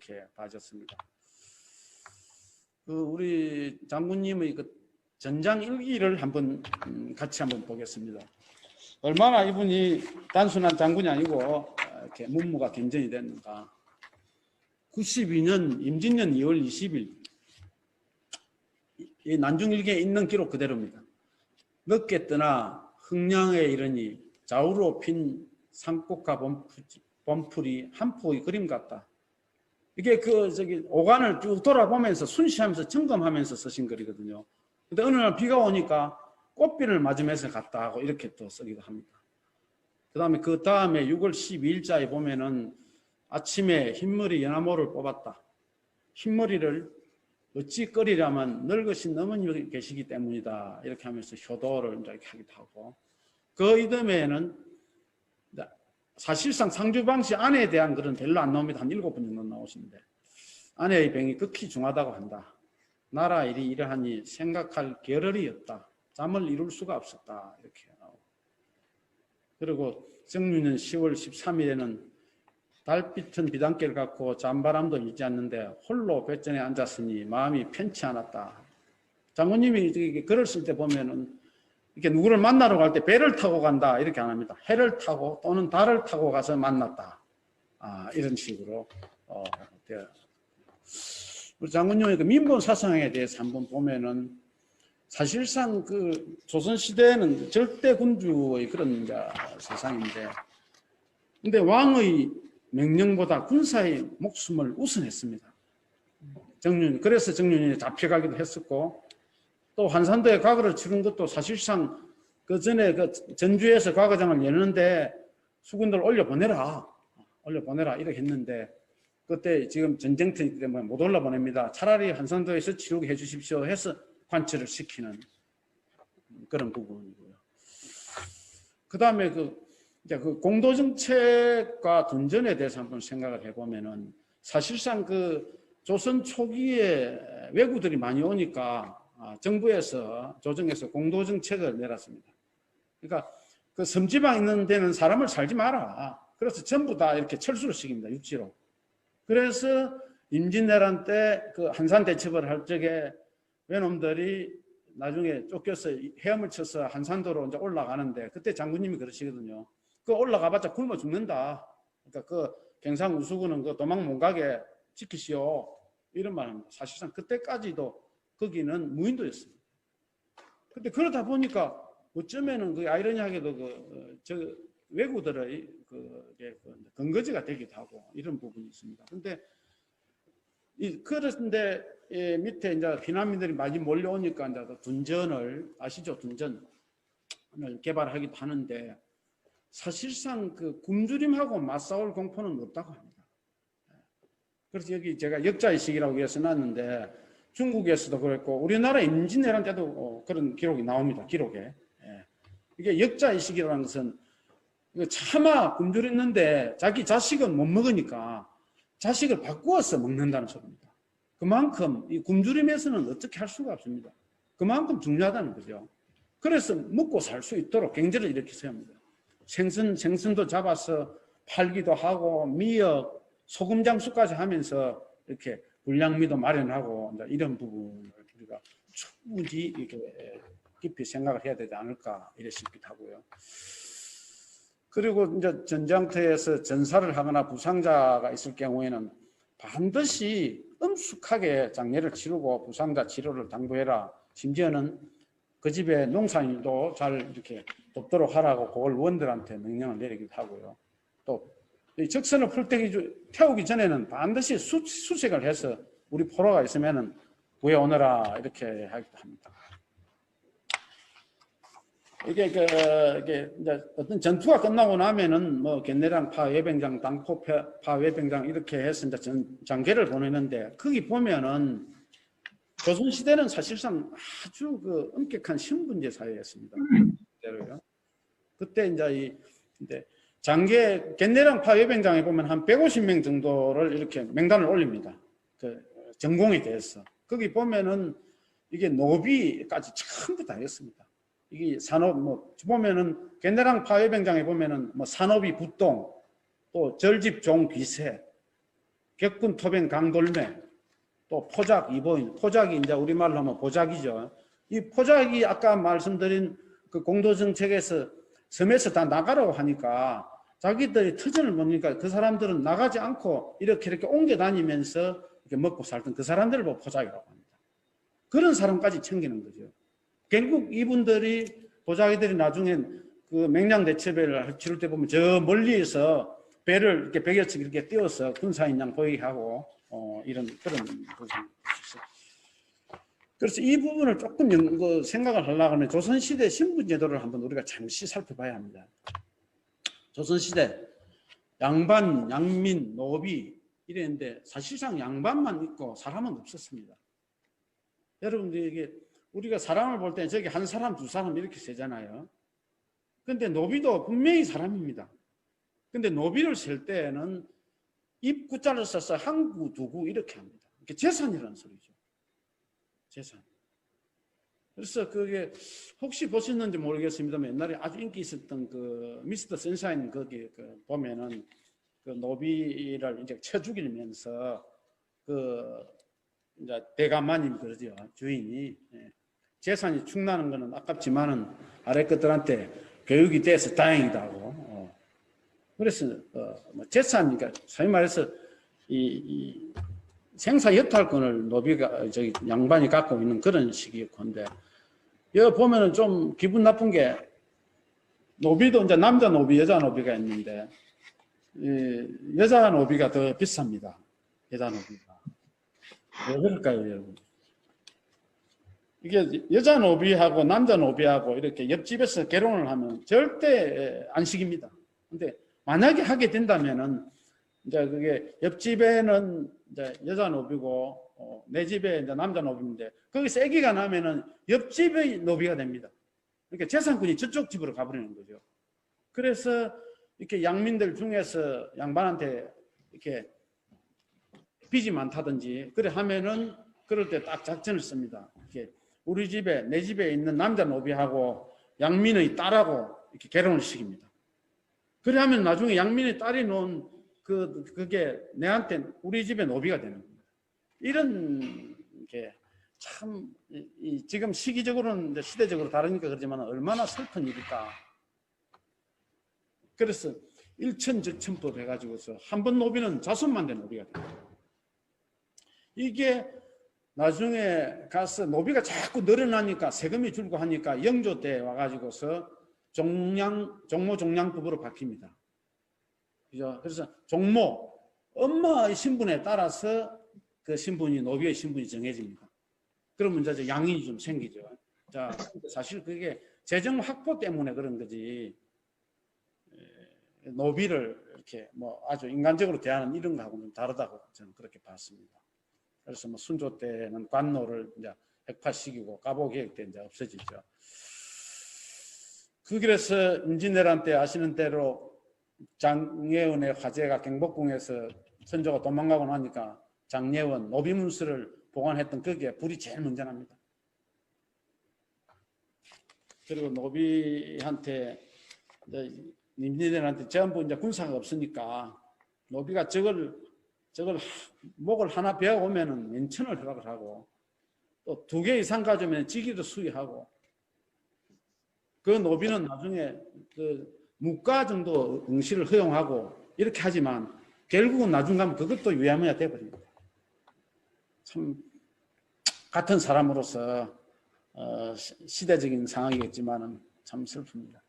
이렇게 봐졌습니다. 우리 장군님의 그 전장 일기를 같이 한번 보겠습니다. 얼마나 이분이 단순한 장군이 아니고 이렇게 문무가 견전이 됐는가. 92년 임진년 2월 20일 이 난중일기에 있는 기록 그대로입니다. 늦게 떠나 흥량에 이르니 좌우로 핀 산꽃과 범풀이 한 폭의 그림 같다. 이게 오간을 쭉 돌아보면서 순시하면서 점검하면서 쓰신 글이거든요. 근데 어느 날 비가 오니까 꽃비를 맞으면서 갔다 하고 이렇게 또 쓰기도 합니다. 그 다음에 6월 12일자에 보면은 아침에 흰머리 연하모를 뽑았다. 흰머리를 어찌 끓이려면 늙으신 어머님이 계시기 때문이다. 이렇게 하면서 효도를 이렇게 하기도 하고, 그 이듬해에는 사실상 상주방씨 아내에 대한 글은 별로 안 나옵니다. 한 7번 정도 나오시는데, 아내의 병이 극히 중하다고 한다. 나라 일이 이러하니 생각할 겨를이 없다. 잠을 이룰 수가 없었다. 이렇게 나오고, 그리고 정유년 10월 13일에는 달빛은 비단결 같고 잠바람도 일지 않는데 홀로 뱃전에 앉았으니 마음이 편치 않았다. 장군님이 글을 쓸 때 보면은 이렇게 누구를 만나러 갈 때 배를 타고 간다 이렇게 안 합니다. 해를 타고 또는 달을 타고 가서 만났다. 이런 식으로 돼요. 우리 장군님의 그 민본 사상에 대해서 한번 보면은 사실상 그 조선시대에는 절대 군주의 그런 세상인데, 근데 왕의 명령보다 군사의 목숨을 우선했습니다. 그래서 정윤이 잡혀가기도 했었고, 또 한산도에 과거를 치른 것도 사실상 그 전에 그 전주에서 과거장을 여는데 수군들 올려보내라 이렇게 했는데, 그때 지금 전쟁터이기 때문에 못 올라보냅니다. 차라리 한산도에서 치르게 해주십시오 해서 관철을 시키는 그런 부분이고요. 그 다음에 그 공도정책과 둔전에 대해서 한번 생각을 해보면은, 사실상 그 조선 초기에 왜구들이 많이 오니까 정부에서 조정에서 공도정책을 내놨습니다. 그러니까 그 섬지방 있는 데는 사람을 살지 마라. 그래서 전부 다 이렇게 철수를 시킵니다. 육지로. 그래서 임진왜란 때 그 한산 대첩을 할 적에 외놈들이 나중에 쫓겨서 헤엄을 쳐서 한산도로 이제 올라가는데, 그때 장군님이 그러시거든요. 그 올라가봤자 굶어 죽는다. 그러니까 그 경상우수군은 그 도망 못 가게 지키시오. 이런 말입니다. 사실상 그때까지도 거기는 무인도였습니다. 근데 그러다 보니까 어쩌면은 그 아이러니하게도 왜구들의 근거지가 되기도 하고 이런 부분이 있습니다. 근데 그런데 밑에 이제 피난민들이 많이 몰려오니까 이제 둔전을 아시죠? 둔전을 개발하기도 하는데, 사실상 그 굶주림하고 맞싸울 공포는 없다고 합니다. 그래서 여기 제가 역자의식이라고 위에 써놨는데, 중국에서도 그랬고 우리나라 임진왜란 때도 그런 기록이 나옵니다. 기록에. 이게 역자의식이라는 것은 차마 굶주렸는데 자기 자식은 못 먹으니까 자식을 바꾸어서 먹는다는 소리입니다. 그만큼 이 굶주림에서는 어떻게 할 수가 없습니다. 그만큼 중요하다는 거죠. 그래서 먹고 살 수 있도록 경제를 이렇게 세웁니다. 생선도 잡아서 팔기도 하고 미역, 소금 장수까지 하면서 이렇게 불량미도 마련하고 이런 부분을 우리가 충분히 이렇게 깊이 생각을 해야 되지 않을까 이래 싶기도 하고요. 그리고 이제 전장터에서 전사를 하거나 부상자가 있을 경우에는 반드시 엄숙하게 장례를 치르고 부상자 치료를 당부해라. 심지어는 그 집에 농사일도 잘 이렇게 돕도록 하라고 그걸 원들한테 명령을 내리기도 하고요. 또 적선을 태우기 전에는 반드시 수색을 해서 우리 포로가 있으면은 구해오너라 이렇게 하기도 합니다. 이게 이제 어떤 전투가 끝나고 나면은 뭐 견내랑 파 외병장, 당포 파 외병장 이렇게 해서 이제 장계를 보내는데, 거기 보면은 조선 시대는 사실상 아주 그 엄격한 신분제 사회였습니다. 그때 이제 장계 견내랑 파 외병장에 보면 한 150명 정도를 이렇게 명단을 올립니다. 그 전공에 대해서. 거기 보면은 이게 노비까지 전부 다 했습니다. 이게 산업 보면은 견내랑 파외병장에 보면은 산업이 부동, 또 절집 종 비세, 객군 토변 강돌매, 또 포작 이보인, 포작이 이제 우리말로 하면 보작이죠. 이 포작이 아까 말씀드린 그 공도정책에서 섬에서 다 나가라고 하니까 자기들이 터전을 보니까 그 사람들은 나가지 않고 이렇게 옮겨 다니면서 이렇게 먹고 살던 그 사람들을 보고 포작이라고 합니다. 그런 사람까지 챙기는 거죠. 결국 이분들이 보자기들이 나중엔 그 맹량대첩배를 치를 때 보면 저 멀리에서 배를 이렇게 백여척 이렇게 띄워서 군사인 양 보이게 하고 이런 그런 것이 있었어요. 그래서 이 부분을 조금 생각을 하려고 하면 조선시대 신분제도를 한번 우리가 잠시 살펴봐야 합니다. 조선시대 양반, 양민, 노비 이랬는데 사실상 양반만 있고 사람은 없었습니다. 여러분들 이게 우리가 사람을 볼 때 저기 한 사람, 두 사람 이렇게 세잖아요. 근데 노비도 분명히 사람입니다. 근데 노비를 셀 때는 입구자를 써서 한 구, 두 구 이렇게 합니다. 이게 재산이라는 소리죠. 재산. 그래서 그게 혹시 보셨는지 모르겠습니다만 옛날에 아주 인기 있었던 그 미스터 선샤인 거기 보면은 그 노비를 이제 쳐 죽이면서 그 이제 대감마님 그러죠. 주인이 재산이 축나는 거는 아깝지만은 아래 것들한테 교육이 돼서 다행이다 하고 그래서 재산 그러니까 소위 말해서 이 생사 여탈권을 노비가 저기 양반이 갖고 있는 그런 식이건데 여기 보면은 좀 기분 나쁜 게 노비도 이제 남자 노비, 여자 노비가 있는데 여자 노비가 더 비쌉니다. 여자 노비가. 왜 그럴까요, 여러분? 이게 여자 노비하고 남자 노비하고 이렇게 옆집에서 결혼을 하면 절대 안식입니다. 근데 만약에 하게 된다면은 이제 그게 옆집에는 이제 여자 노비고 내 집에 이제 남자 노비인데 거기서 아기가 나면은 옆집의 노비가 됩니다. 그러니까 재산권이 저쪽 집으로 가버리는 거죠. 그래서 이렇게 양민들 중에서 양반한테 이렇게 빚이 많다든지 그래 하면은 그럴 때 딱 작전을 씁니다. 이렇게 우리 집에 내 집에 있는 남자 노비하고 양민의 딸하고 이렇게 결혼을 시킵니다. 그래 하면 나중에 양민의 딸이 놓은 그게 내한테 우리 집의 노비가 되는 겁니다. 이런 게 참 지금 시기적으로는 시대적으로 다르니까 그러지만 얼마나 슬픈 일일까. 그래서 일천즉천법 해가지고서 한 번 노비는 자손만 된 노비가 됩니다. 이게 나중에 가서 노비가 자꾸 늘어나니까 세금이 줄고 하니까 영조 때 와가지고서 종모 종량법으로 바뀝니다. 그죠? 그래서 종모 엄마의 신분에 따라서 그 신분이 노비의 신분이 정해집니다. 그러면 이제 양이 좀 생기죠. 자, 사실 그게 재정 확보 때문에 그런 거지. 노비를 이렇게 뭐 아주 인간적으로 대하는 이런 거하고는 좀 다르다고 저는 그렇게 봤습니다. 그래서 뭐 순조 때는 관노를 이제 핵파시키고 가보개혁 때 이제 없어지죠. 그 길에서 임진왜란 때 아시는 대로 장예원의 화재가 경복궁에서 선조가 도망가고 나니까 장예원 노비문서를 보관했던 거기에 불이 제일 먼저 납니다. 그리고 노비한테 임진왜란한테 전부 이제 군사가 없으니까 노비가 저걸 목을 하나 베어 오면은 면천을 허락을 하고 또 2개 이상 가져오면 직위도 수여하고 그 노비는 나중에 그 무가 정도 응시를 허용하고 이렇게 하지만 결국은 나중 가면 그것도 유야무야 돼버립니다. 참 같은 사람으로서 시대적인 상황이겠지만은 참 슬픕니다.